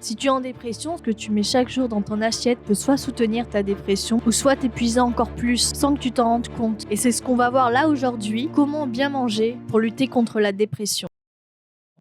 Si tu es en dépression, ce que tu mets chaque jour dans ton assiette peut soit soutenir ta dépression ou soit t'épuiser encore plus sans que tu t'en rendes compte. Et c'est ce qu'on va voir là aujourd'hui, comment bien manger pour lutter contre la dépression.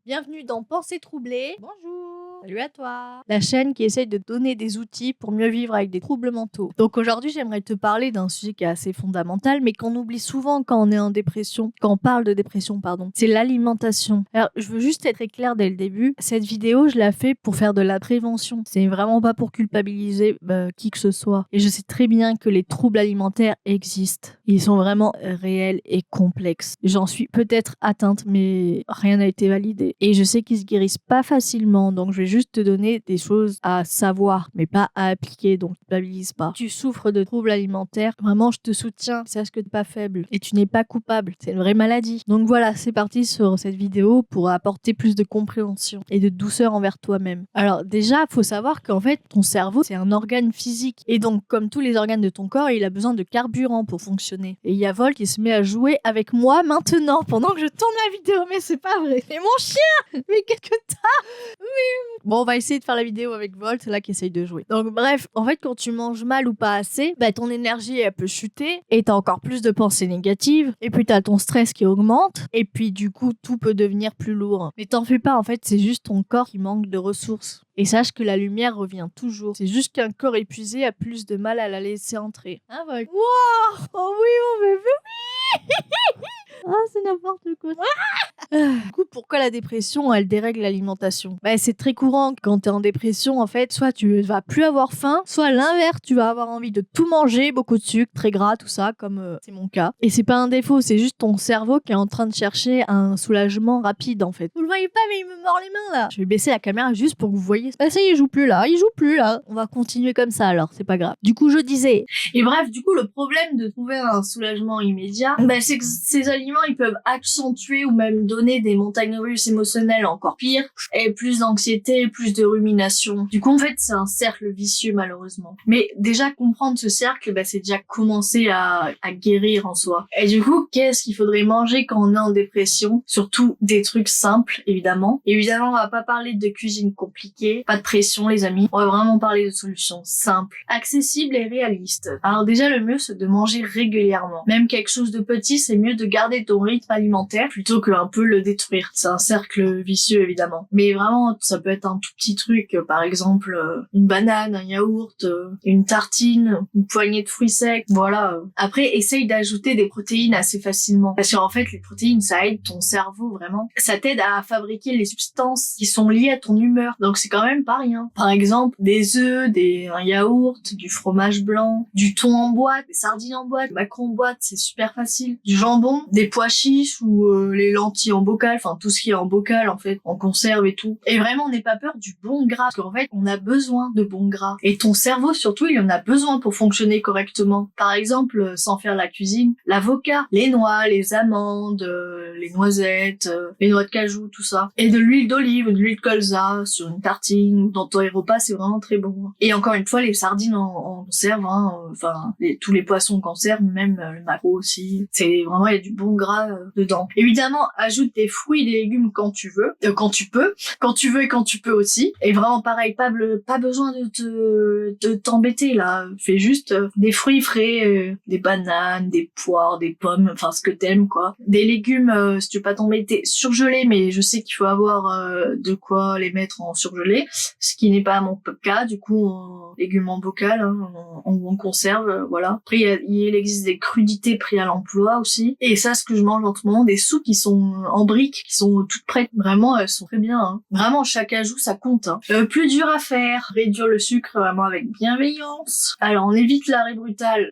Bienvenue dans Pensées troublées. Bonjour. Salut à toi. La chaîne qui essaye de donner des outils pour mieux vivre avec des troubles mentaux. Donc aujourd'hui, j'aimerais te parler d'un sujet qui est assez fondamental, mais qu'on oublie souvent quand on est en dépression, quand on parle de dépression, pardon. C'est l'alimentation. Alors, je veux juste être très clair dès le début. Cette vidéo, je la fais pour faire de la prévention. C'est vraiment pas pour culpabiliser qui que ce soit. Et je sais très bien que les troubles alimentaires existent. Ils sont vraiment réels et complexes. J'en suis peut-être atteinte, mais rien n'a été validé. Et je sais qu'ils se guérissent pas facilement, donc je vais juste te donner des choses à savoir, mais pas à appliquer, donc culpabilise pas. Tu souffres de troubles alimentaires, vraiment je te soutiens, sache que t'es pas faible et tu n'es pas coupable, c'est une vraie maladie. Donc voilà, c'est parti sur cette vidéo pour apporter plus de compréhension et de douceur envers toi-même. Alors déjà, faut savoir qu'en fait, ton cerveau, c'est un organe physique, et donc comme tous les organes de ton corps, il a besoin de carburant pour fonctionner. Et il y a Vol qui se met à jouer avec moi maintenant, pendant que je tourne la vidéo, mais c'est pas vrai. Mais mon chien, mais qu'est-ce que t'as? Bon, on va essayer de faire la vidéo avec Volt, là qui essaye de jouer. Donc bref, en fait, quand tu manges mal ou pas assez, ton énergie elle peut chuter et t'as encore plus de pensées négatives. Et puis t'as ton stress qui augmente. Et puis du coup, tout peut devenir plus lourd. Mais t'en fais pas, en fait, c'est juste ton corps qui manque de ressources. Et sache que la lumière revient toujours. C'est juste qu'un corps épuisé a plus de mal à la laisser entrer. Hein, Volt? Wow! Oh oui, mon bébé, oui! Ah, c'est n'importe quoi. Du coup, pourquoi la dépression, elle dérègle l'alimentation? C'est très courant quand t'es en dépression, en fait, soit tu vas plus avoir faim, soit l'inverse, tu vas avoir envie de tout manger, beaucoup de sucre, très gras, tout ça, comme c'est mon cas. Et c'est pas un défaut, c'est juste ton cerveau qui est en train de chercher un soulagement rapide, en fait. Vous le voyez pas, mais il me mord les mains, là. Je vais baisser la caméra juste pour que vous voyez. Ça y est, il joue plus là. On va continuer comme ça, alors, c'est pas grave. Du coup, je disais. Et bref, du coup, le problème de trouver un soulagement immédiat, c'est que ces aliments, ils peuvent accentuer ou même donner des montagnes russes émotionnelles encore pires, et plus d'anxiété, plus de rumination. Du coup, en fait, c'est un cercle vicieux, malheureusement. Mais déjà, comprendre ce cercle, c'est déjà commencer à guérir en soi. Et du coup, qu'est-ce qu'il faudrait manger quand on est en dépression? Surtout des trucs simples, évidemment. Évidemment, on va pas parler de cuisine compliquée, pas de pression, les amis. On va vraiment parler de solutions simples, accessibles et réalistes. Alors déjà, le mieux, c'est de manger régulièrement. Même quelque chose de petit, c'est mieux de garder ton rythme alimentaire plutôt que un peu le détruire. C'est un cercle vicieux, évidemment. Mais vraiment, ça peut être un tout petit truc, par exemple une banane, un yaourt, une tartine, une poignée de fruits secs, voilà. Après, essaye d'ajouter des protéines assez facilement. Parce qu'en fait, les protéines, ça aide ton cerveau, vraiment. Ça t'aide à fabriquer les substances qui sont liées à ton humeur. Donc c'est quand même pas rien. Par exemple, des œufs, un yaourt, du fromage blanc, du thon en boîte, des sardines en boîte, du macarons en boîte, c'est super facile. Du jambon, des pois chiches ou les lentilles en bocal, enfin tout ce qui est en bocal en fait, en conserve et tout. Et vraiment, n'aie pas peur du bon gras, parce qu'en fait, on a besoin de bon gras. Et ton cerveau surtout, il en a besoin pour fonctionner correctement. Par exemple, sans faire la cuisine, l'avocat, les noix, les amandes, les noisettes, les noix de cajou, tout ça. Et de l'huile d'olive, de l'huile de colza sur une tartine, dans ton repas, c'est vraiment très bon. Et encore une fois, les sardines en conserve, tous les poissons en conserve, même le maquereau aussi. C'est vraiment, il y a du bon gras dedans. Évidemment, ajoute des fruits et des légumes quand tu veux, quand tu peux et quand tu peux aussi. Et vraiment pareil, pas besoin de t'embêter là. Fais juste des fruits frais, des bananes, des poires, des pommes, enfin ce que t'aimes quoi. Des légumes, si tu veux pas t'embêter, surgelés, mais je sais qu'il faut avoir de quoi les mettre en surgelé, ce qui n'est pas mon cas. Du coup, légumes en bocal, en conserve, voilà. Après, il existe des crudités prêtes à l'emploi aussi. Et ça, ce que je mange en ce moment, des soupes qui sont en briques, qui sont toutes prêtes. Vraiment, elles sont très bien. Hein. Vraiment, chaque ajout, ça compte. Hein. Plus dur à faire, réduire le sucre vraiment avec bienveillance. Alors, on évite l'arrêt brutal.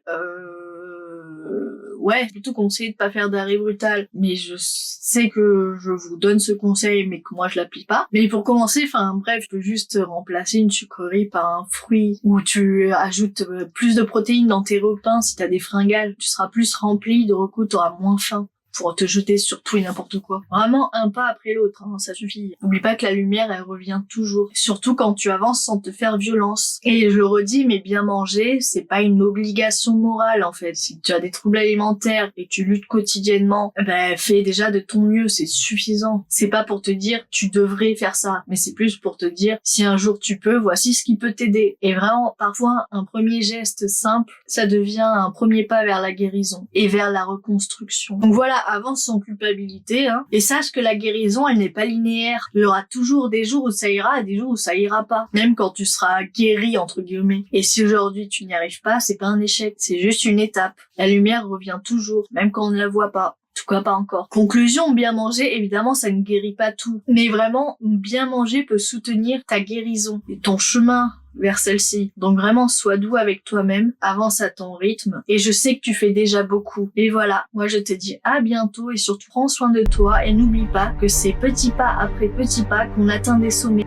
Ouais, plutôt conseiller de pas faire d'arrêt brutal, mais je sais que je vous donne ce conseil, mais que moi je l'applique pas. Mais pour commencer, bref, tu peux juste remplacer une sucrerie par un fruit, ou tu ajoutes plus de protéines dans tes repas si t'as des fringales, tu seras plus rempli, de coup t'auras moins faim. pour te jeter sur tout et n'importe quoi. Vraiment un pas après l'autre, hein, ça suffit. N'oublie pas que la lumière, elle revient toujours. Surtout quand tu avances sans te faire violence. Et je le redis, mais bien manger, c'est pas une obligation morale en fait. Si tu as des troubles alimentaires et que tu luttes quotidiennement, fais déjà de ton mieux, c'est suffisant. C'est pas pour te dire tu devrais faire ça, mais c'est plus pour te dire si un jour tu peux, voici ce qui peut t'aider. Et vraiment, parfois, un premier geste simple, ça devient un premier pas vers la guérison et vers la reconstruction. Donc voilà, avance sans culpabilité, hein, et sache que la guérison, elle n'est pas linéaire. Il y aura toujours des jours où ça ira et des jours où ça ira pas. Même quand tu seras guéri, entre guillemets. Et si aujourd'hui tu n'y arrives pas, c'est pas un échec, c'est juste une étape. La lumière revient toujours, même quand on ne la voit pas. En tout cas, pas encore. Conclusion, bien manger, évidemment, ça ne guérit pas tout. Mais vraiment, bien manger peut soutenir ta guérison et ton chemin vers celle-ci. Donc vraiment, sois doux avec toi-même, avance à ton rythme. Et je sais que tu fais déjà beaucoup. Et voilà, moi je te dis à bientôt et surtout prends soin de toi et n'oublie pas que c'est petit pas après petit pas qu'on atteint des sommets.